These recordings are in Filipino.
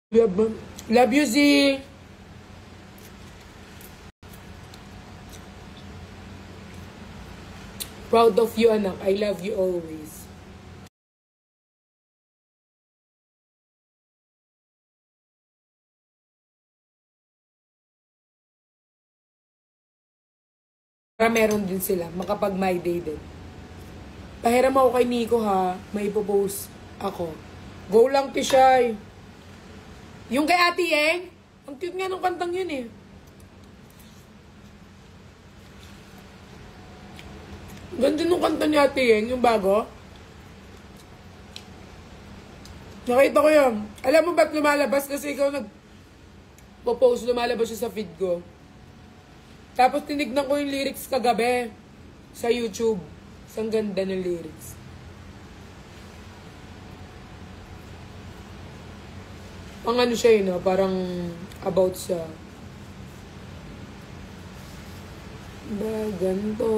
Love you, Z. Proud of you, anak. I love you always. Para meron din sila. Makapag my day din. Pahiram ako kay Nico, ha. May ipopost ako. Go lang, Tishay. Yung kay Ate Yeng, ang cute nga ng kantang yun eh. Ganda nung kanta ni Ate Yeng, yung bago. Nakita ko yun. Alam mo ba't lumalabas? Kasi ikaw nag-post, lumalabas siya sa feed ko. Tapos tinignan ko yung lyrics kagabi sa YouTube. Isang ganda ng lyrics. Ang ano siya yun, parang about sa ba ganito,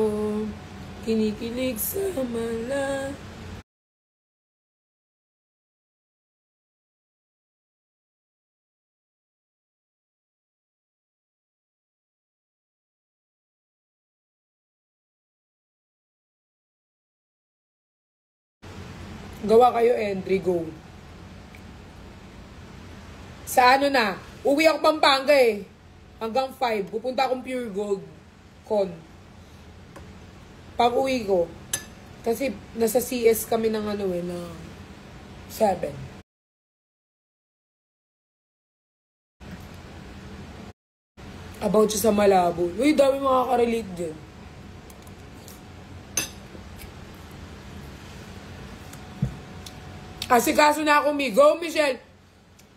kinikilig sa mala. Gawa kayo entry, go. Sa ano na, uwi ako Pampanga eh. Hanggang 5. Pupunta akong Pure Gold Con. Pag uwi ko. Kasi nasa CS kami ng ano eh, ng 7. About siya sa Malabo. Uy, dami makaka-relate din. Asikaso na ako, Mi. Go, Michelle.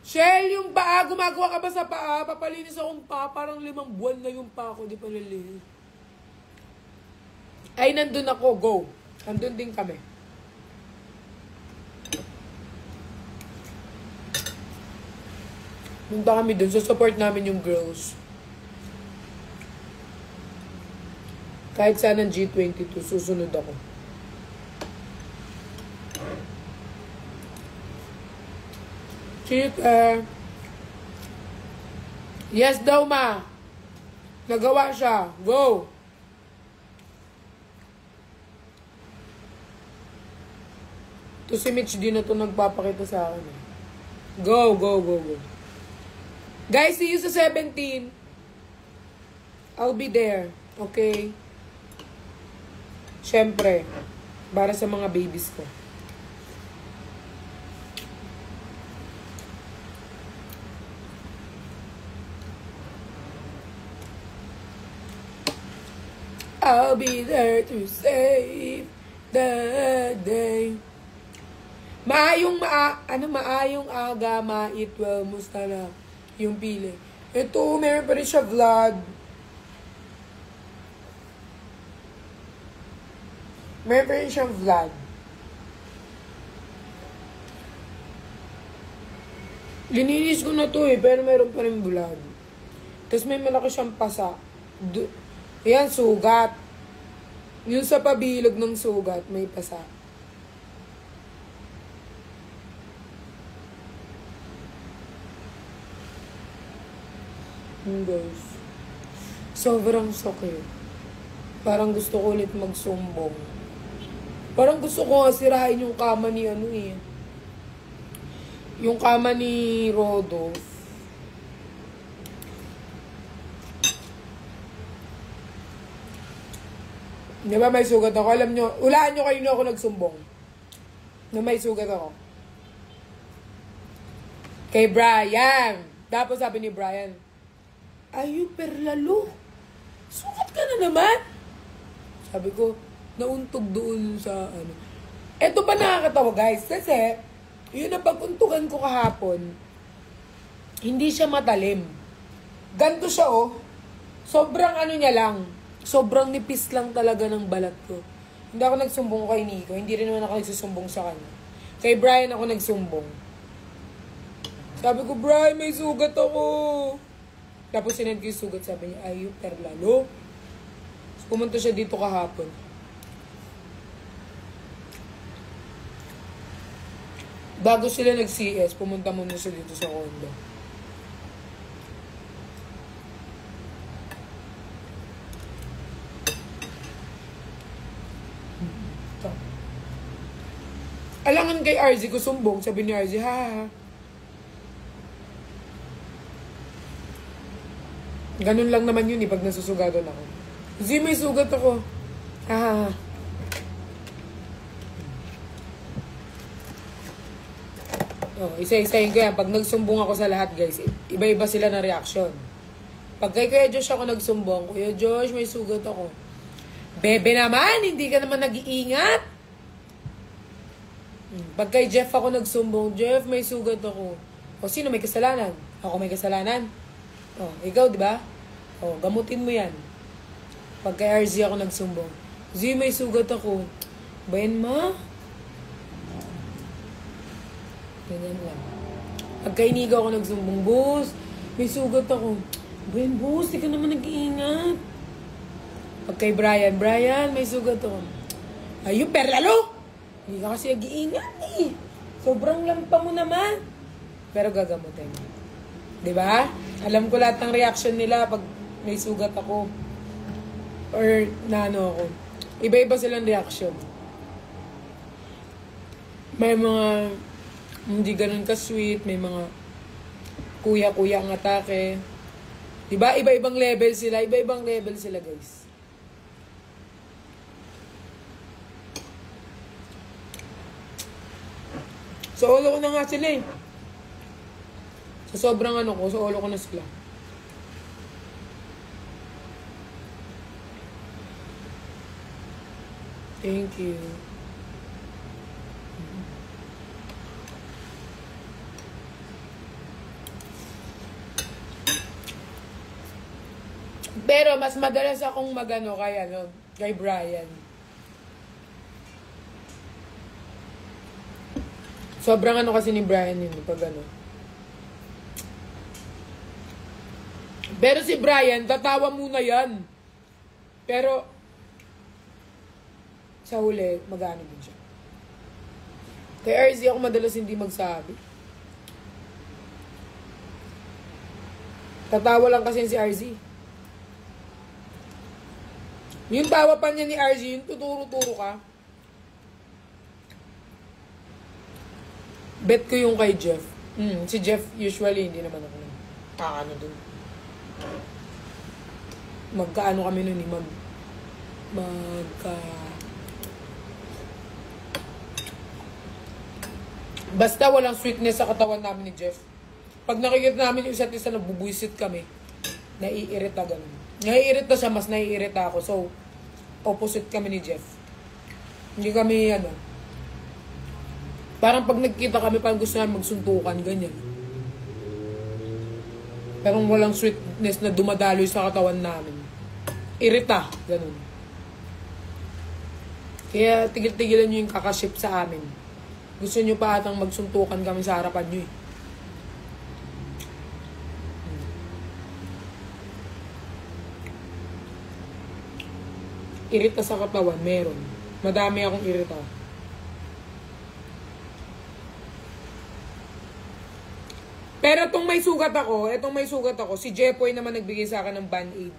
Shell, yung paa, gumagawa ka ba sa paa? Papalinis akong paa, parang 5 buwan na yung paa ko, di pa nalinis. Ay, nandun ako, go. Nandun din kami. Punta kami dun, so support namin yung girls. Kahit saan ng G22, susunod ako. Chika. Yes daw, ma. Nagawa siya. Go. To si Mitch din na to nagpapakita sa akin. Go, go, go, go. Guys, see you sa 17. I'll be there. Okay? Siyempre. Para sa mga babies ko. I'll be there to save the day. Maayong aga, ma-12, musta na yung pili. Ito, meron pa rin siya vlog. Meron pa rin siyang vlog. Lininis ko na to eh, pero meron pa rin vlog. Tapos may malaki siyang pasa. Ayan, sugat. Yung sa pabilog ng sugat, may pasa. Guys. Sobrang sakit. Parang gusto ko ulit magsumbong. Parang gusto ko nga sirain yung kama ni ano eh. Yung kama ni Rodolph. Di ba may sugat ako? Alam nyo, ulaan nyo kayo na ako nagsumbong. Na may sugat ako. Kay Brian. Tapos sabi ni Brian, ay, perlalo. Sugat ka na naman. Sabi ko, nauntog doon sa ano. Eto pa nakakatawa guys. Kasi, yun ang pagkuntukan ko kahapon, hindi siya matalim. Ganto siya oh. Sobrang ano niya lang. Sobrang nipis lang talaga ng balat ko. Hindi ako nagsumbong kay Nico. Hindi rin naman ako nagsusumbong sa kanya. Kay Brian ako nagsumbong. Sabi ko, Brian, may sugat ako. Tapos sinend ko yung sugat. Sabi niya, ay, perlalo. So, pumunta siya dito kahapon. Bago sila nag-CS, pumunta muna sila dito sa condo. Alangan kay RZ ko sumbong, sabi ni RZ, ha. Ganun lang naman yun pag nasusugadan ako. Z, may sugat ako. Ha. Oh, isa-isahin ko yan. Pag nagsumbong ako sa lahat, guys, iba-iba sila na reaction. Pag kay Kuya Josh ako nagsumbong, Kuya Josh, may sugat ako. Bebe naman, hindi ka naman nag-iingat. Pag kay Jeff ako nagsumbong, Jeff, may sugat ako. O, sino may kasalanan? Ako may kasalanan. O, ikaw, di ba? O, gamutin mo yan. Pag kay RZ ako nagsumbong, Z, may sugat ako. Bayan, ma? Ganyan lang. Pag kay Niga ako nagsumbong, boss, may sugat ako. Bayan, boss, di ka naman nag-iingat. Pag kay Brian, Brian, may sugat ako. Ayun, perlalo! Hindi ka kasi nag-iingat eh. Sobrang lampa mo naman. Pero gagamutin. Diba? Alam ko lahat ng reaction nila pag may sugat ako. Or naano ako. Iba-iba silang reaction. May mga hindi ganun ka-sweet. May mga kuya-kuya ang atake. Diba? Iba-ibang level sila. Iba-ibang level sila, guys. Solo ko na nga sila eh. Sa sobrang ano ko, solo ko na sila. Thank you. Pero mas madalas akong magano kay Brian. Sobrang ano kasi ni Brian yun, pag ano. Pero si Brian, tatawa muna yan. Pero, sa huli, mag-ano din siya. Kay RZ ako madalas hindi magsabi. Tatawa lang kasi si RZ. Yung tawa pa niya ni RZ, yung tuturo-turo ka. Bet ko yung kay Jeff. Si Jeff, usually, hindi naman ako ano dun. Magkaano kami nun basta walang sweetness sa katawan namin ni Jeff. Pag nakikita namin yung isa't isa, nagbubuisit kami. Naiirita ganun. Naiirita siya, mas naiirita ako. So, opposite kami ni Jeff. Hindi kami, parang pag nagkita kami, parang gusto namin magsuntukan, ganyan. Parang walang sweetness na dumadaloy sa katawan namin. Irita, ganun. Kaya tigil-tigilan nyo yung kakaship sa amin. Gusto nyo pa atang magsuntukan kami sa harapan nyo eh. Irita sa katawan, meron. Madami akong irita. Pero itong may sugat ako, si Jepoy naman nagbigay sa akin ng Band-Aid.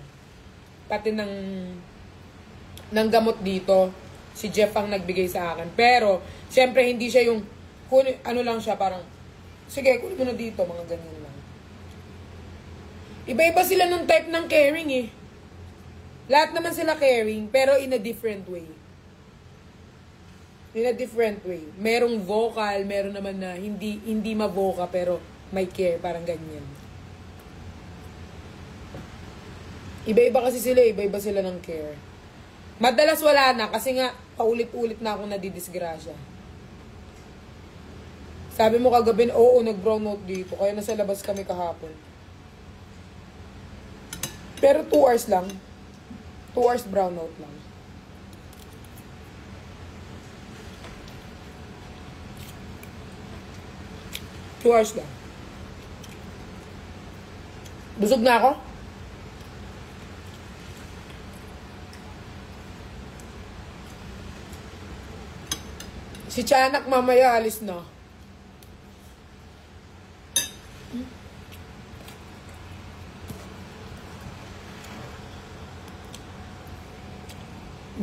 Pati ng gamot dito, si Jeff ang nagbigay sa akin. Pero, syempre, hindi siya yung, ano lang siya, parang, sige, kunin mo na dito, mga ganyan lang. Iba-iba sila ng type ng caring eh. Lahat naman sila caring, pero in a different way. In a different way. Merong vocal, meron naman na hindi ma-vocal, pero may care, parang ganyan. Iba-iba kasi sila, iba-iba sila ng care. Madalas wala na, kasi nga, paulit-ulit na akong nadidisgrasya. Sabi mo kagabi, oo, nag-brown note dito, kaya nasa labas kami kahapon. Pero 2 hours lang. 2 hours brown note lang. Two hours lang. Busog na ako? Si Tiyanak mamaya alis na.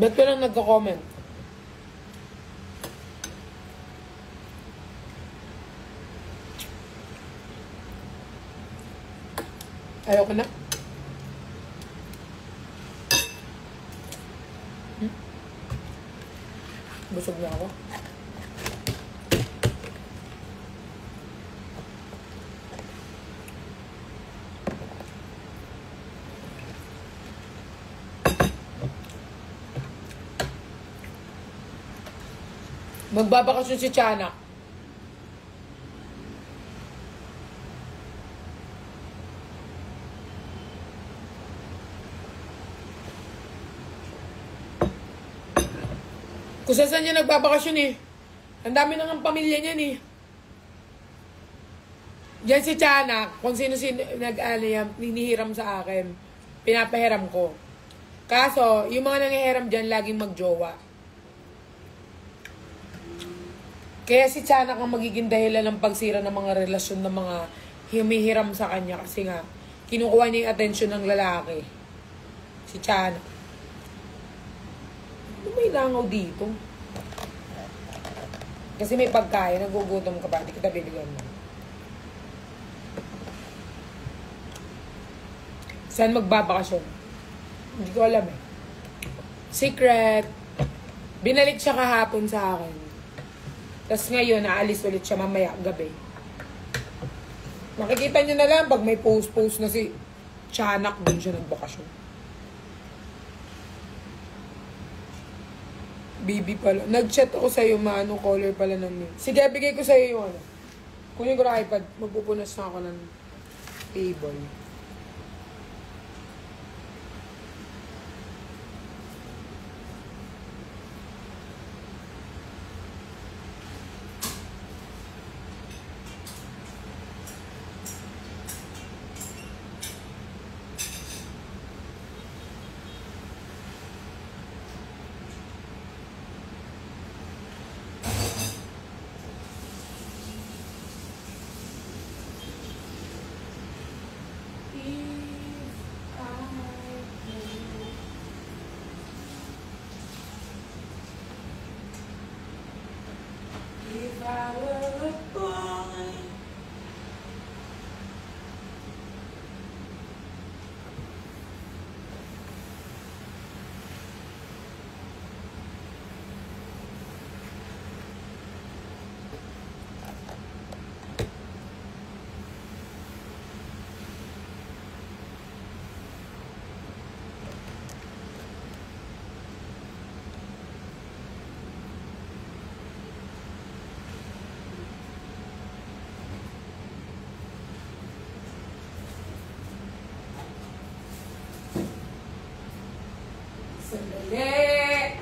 Ba't ko lang nagko-comment? Ayoko na. Busog na ako. Magbabakasyon si Tiyanak. Kung saan niya nagbabakasyon eh. Ang dami nang ang pamilya niyan eh. Diyan si Tiyanak, kung sino hinihiram sa akin, pinapahiram ko. Kaso, yung mga nangihiram dyan, laging magjowa. Kaya si Tiyanak ang magiging dahilan ng pagsira ng mga relasyon ng mga humihiram sa kanya. Kasi nga, kinukuha niya yung atensyon ng lalaki. Si Tiyanak. May langaw dito. Kasi may pagkain, nagugutom ka ba? Hindi kita bibigyan mo. Saan magbabakasyon? Hindi ko alam eh. Secret. Binalik siya kahapon sa akin. Tapos ngayon, naalis ulit siya mamaya, gabi. Makikita niyo na lang pag may post-post na si Tiyanak, dun siya nagbakasyon. Bibi pala. Nag-chat ako sa'yo, maano color pala ng mail. Sige, bigay ko sa'yo yung ano. Kunin ko na iPad, magpupunas na ako ng table. Sandali!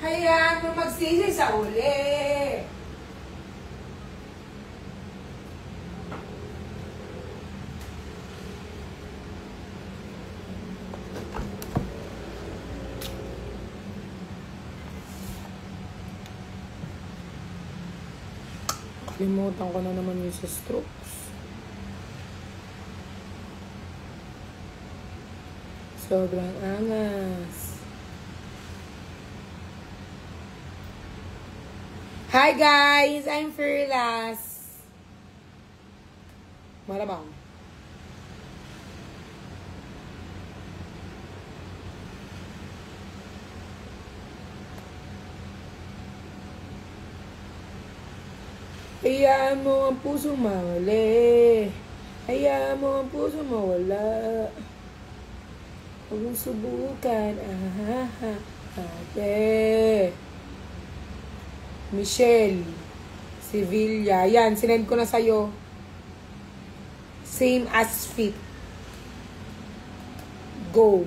Hayaan mo magsisi sa uli! Kalimutan ko na naman yung sa strokes. Sobrang angas. Hi guys! I'm Fearless. Marabang. Hayaan mo ang puso mawali. Hayaan mo ang puso mawala. Huwag mong subukan. Ate. Michelle Sevilla. Yan, sinend ko na sa'yo. Same as fit. Go.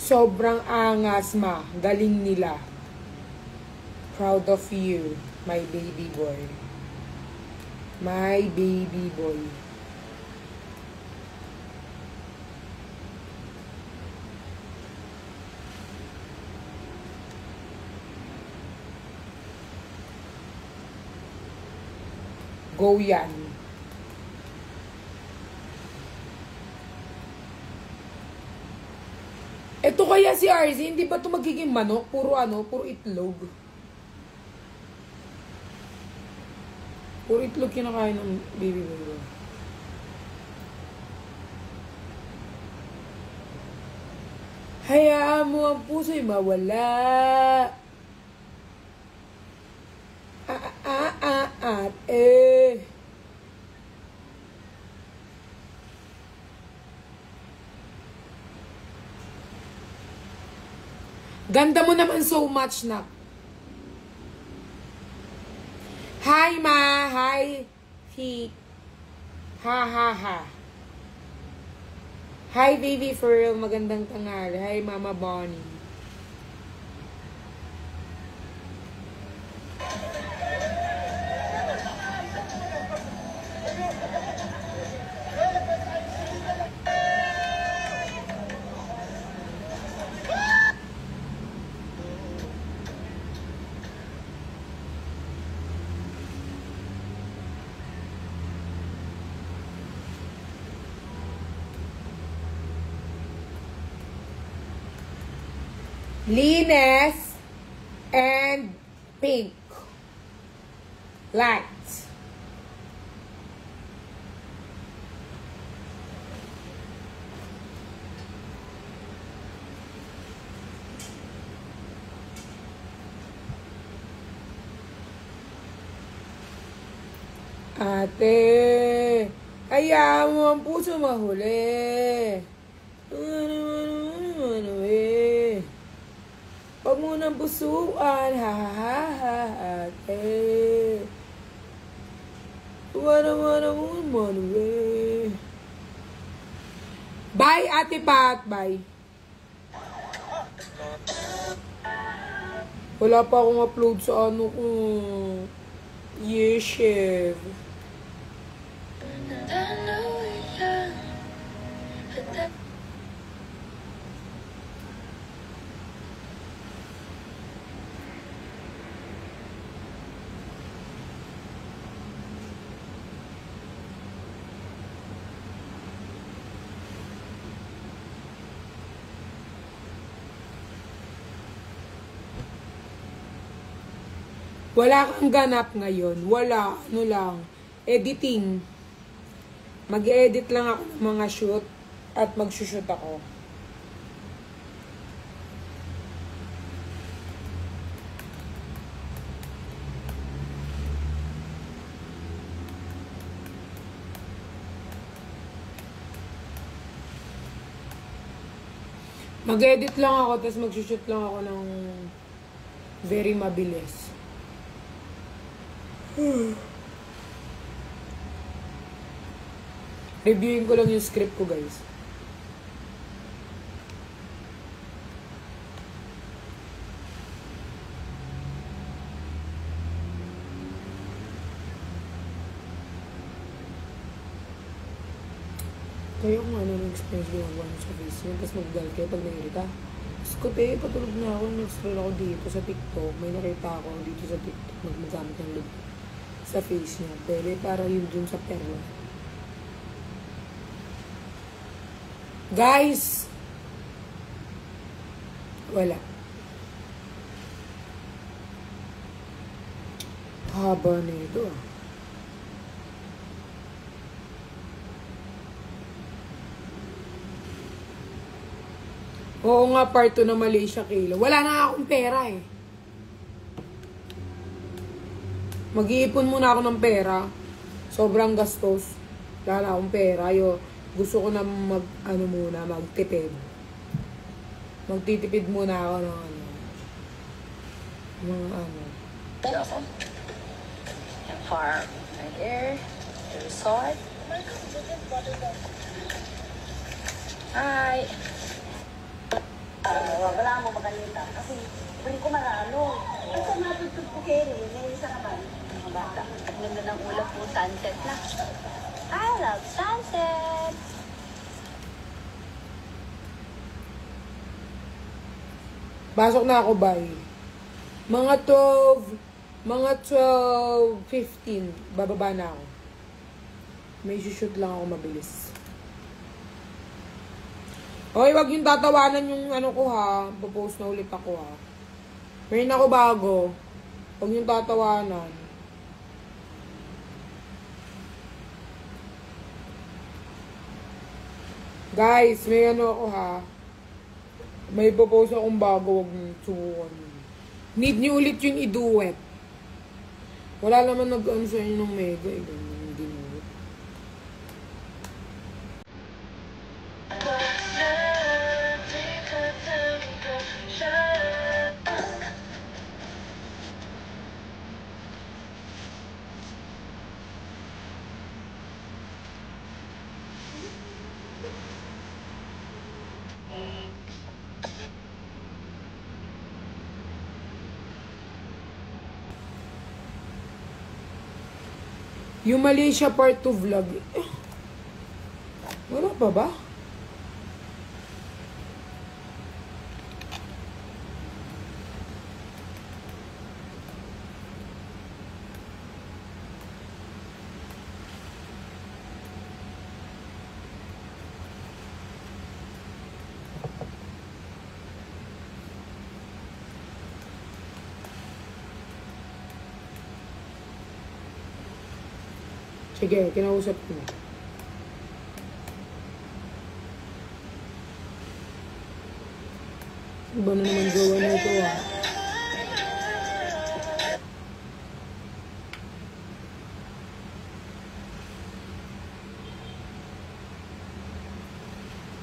Sobrang angas, ma. Galing nila. Proud of you, my baby boy. My baby boy. Go yan. Ito kaya si RZ, hindi ba ito magiging manok? Puro puro itlog. Puro itlog kinakain ng baby boy. Hayaan mo ang puso'y mawala. Ganda mo naman so much, nak. Hi, ma. Hi, Fi. Ha. Hi, baby Furl. Magandang tanghali. Hi, Mama Bonnie. Linis and pink light. Ate, ayaw mo ang puso mahuli. Ano eh. Huwag mo nang busuan, ate. Wala mo, eh. Bye, Ate Pat, bye. Wala pa akong upload sa ano ko. Yes, chef. Wala kang ganap ngayon. Wala. Ano lang. Editing. Mag-edit lang ako ng mga shoot at mag-shoot ako. Mag-edit lang ako tapos mag-shoot lang ako ng very mabilis. Reviewin ko lang yung script ko, guys. Kayo kung ano ng-experience ginagawa nyo sa Facebook, tapos mag-gal kayo pag nairita. Tapos ko, patulog na ako, nag-scroll ako dito sa TikTok. May nakita ako dito sa TikTok, magmagamit ng loop sa face niya. Pero para yun dun sa perla. Guys! Wala. Haba na ito ah. Oo nga, part 2 na Malaysia Kilo. Wala na akong pera eh. Mag-iipon muna ako ng pera. Sobrang gastos. Wala na akong pera. Gusto ko na magtipid. Magtitipid muna ako ng And farm right there. The resort. Hi. Wala mo magalita. Kasi bili ko marano. Ito matutug ko kayo ngayon sa naman. Mga bata. At ganda ng ulap po, sunset na. I love sunset. Pasok na ako, bye. Mga 12:15, bababa na ako. May shoot lang ako mabilis. Okay, wag yung tatawanan yung ano ko ha. Popost na ulit ako ha. Mayroon ako bago. Wag yung tatawanan. Guys, may ano ako ha. May popost akong bago. Wag yung subukan. Need niyo ulit yung i-duet. Wala naman nag-ano sa inyo ng mega. Hindi mo. Yung Malaysia part 2 vlog. Wala pa ba? Sige, kinausap ko. Iba na naman gawa na ito ah.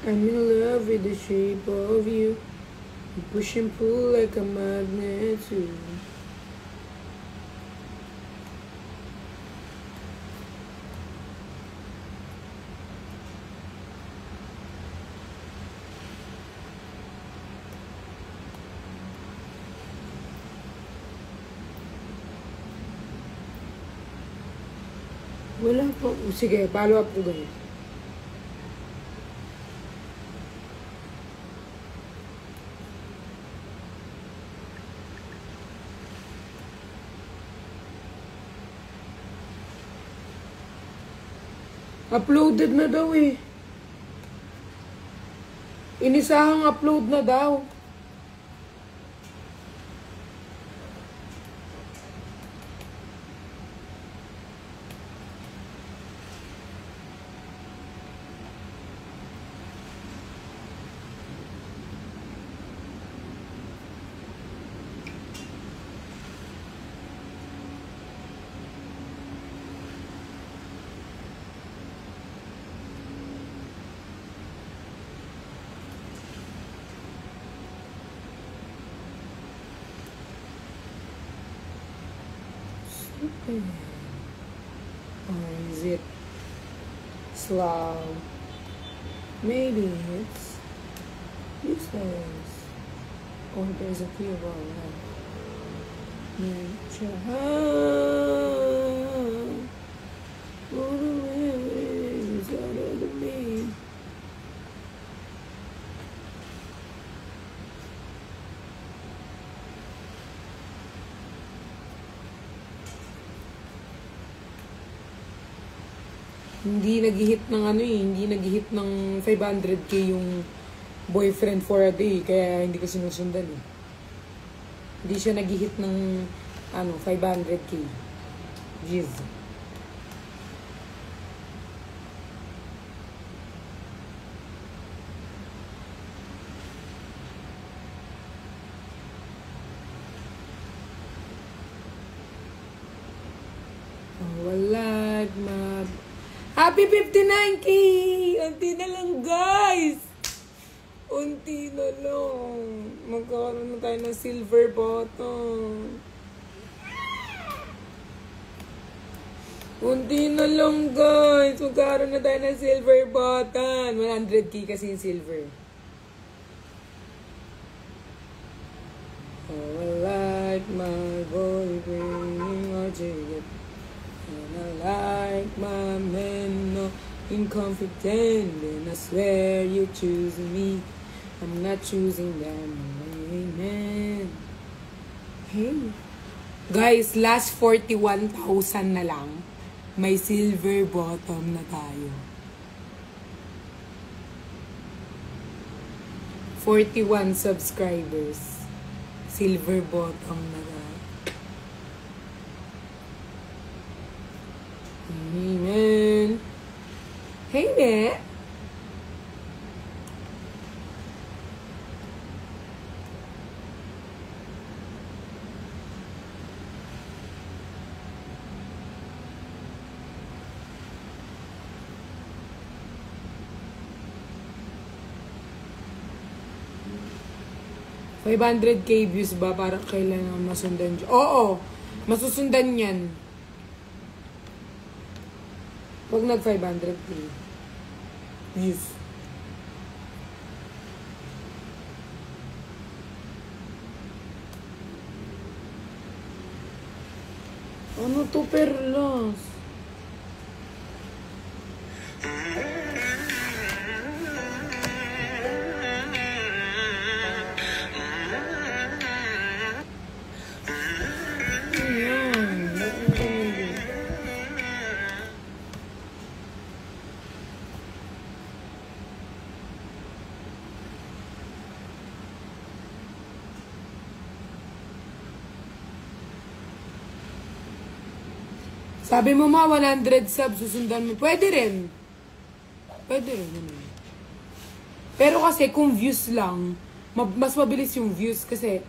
I'm in love with the shape of you. You push and pull like a magnet too. Wala po. Sige, follow up ko ganyan. Uploaded na daw eh. Inisahang upload na daw. Or is it slow? Maybe it's useless. Or there's a clear wall. Nature. All the waves out of the me. Hindi nag-hit ng ano eh, hindi nag-hit ng 500k yung boyfriend for a day, kaya hindi ko sinusundan eh. Hindi siya nag-hit ng ano, 500k. Jeez. Oh, wala, Happy 59K! Unti na lang, guys! Unti na lang. Magkakaroon na tayo ng silver button. Unti na lang, guys. Magkakaroon na tayo ng silver button. 100K kasi yung silver. Oh, I like my boyfriend. And I like my man, no inconfident. And I swear you're choosing me. I'm not choosing them. Amen. Hey. Guys, last 41,000 na lang. May silver bottom na tayo. 41 subscribers. Silver bottom na lang. Amen. Hey, ne. $500K views ba para kailan masundan dyan? Oo, masusundan yan. Pag nag 500K views. Ano to, perlas? Sabi mo mga 100 subs, susundan mo. Pwede rin. Pwede rin. Pero kasi kung views lang, mas mabilis yung views kasi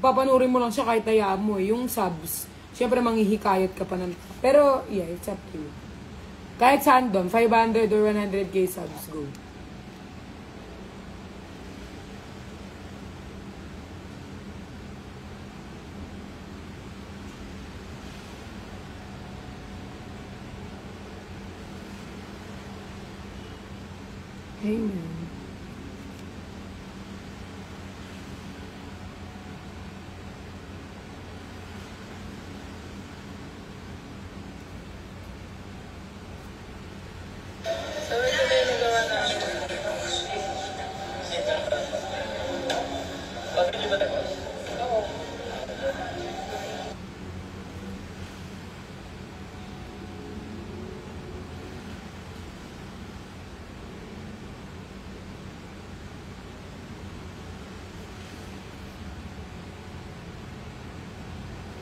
papanurin mo lang siya kahit hayaan mo. Yung subs, syempre manghihikayat ka pa ng... Pero, yeah, it's up to you. Kahit saan doon, 500 or 100K subs, go. Amen.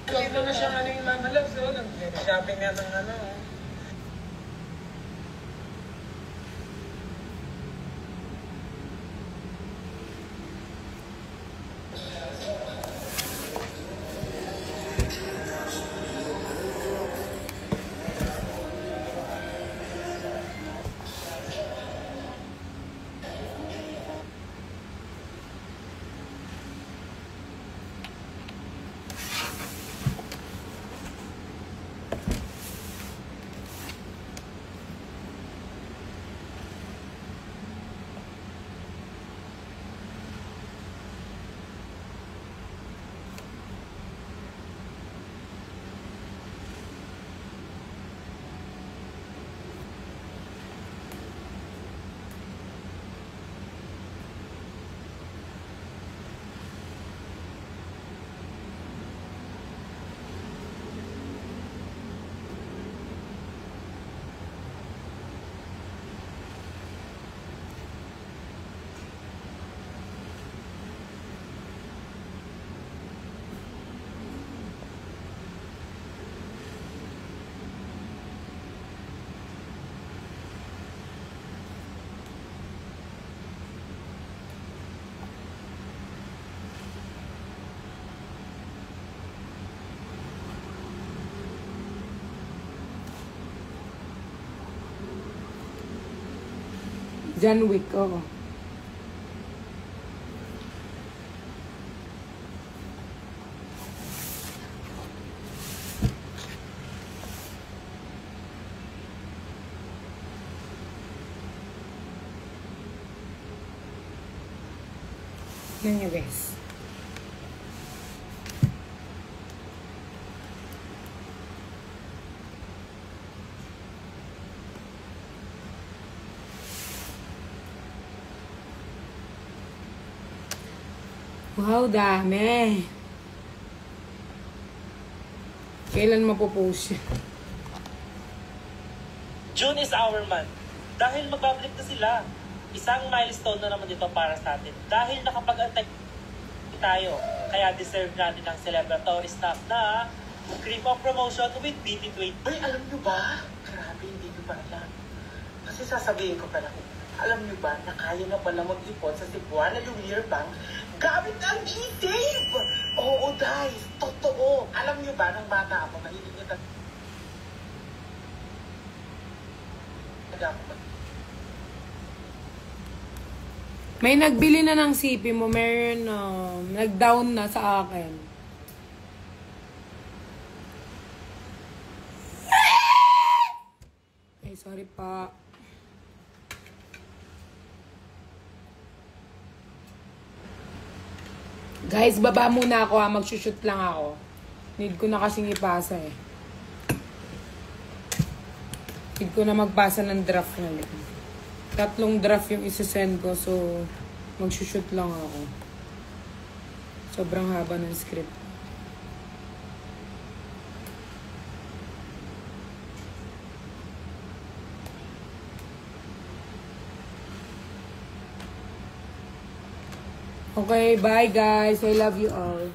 Dito na siya ano yung Mama Loves, so nag-shopping nga ng ano. John Wick, oo. Yan yung guys. Wow, dami. Kailan mapopost siya? June is our month. Dahil magbabalik na sila. Isang milestone na naman dito para sa atin. Dahil nakapag-antay tayo, kaya deserve natin ang celebratory stuff na cream of promotion with BT20. Ay, alam nyo ba? Grabe, hindi nyo ba alam? Kasi sasabihin ko pala, alam nyo ba na kaya na pala mag-ipon sa Cebuana Lumiere Bank gamit ang G-Save? Oo, guys, totoo. Alam nyo ba, nung bata ako, mahilig nyo talaga ako. May nagbili na ng CP mo, meron nag-down na sa akin. Ay, sorry pa. Guys, baba muna ako ha. Mag-shoot lang ako. Need ko na kasing ipasa eh. Need ko na magpasa ng draft na lang. 3 draft yung isasend ko, so mag-shoot lang ako. Sobrang haba ng script. Okay, bye guys. I love you all.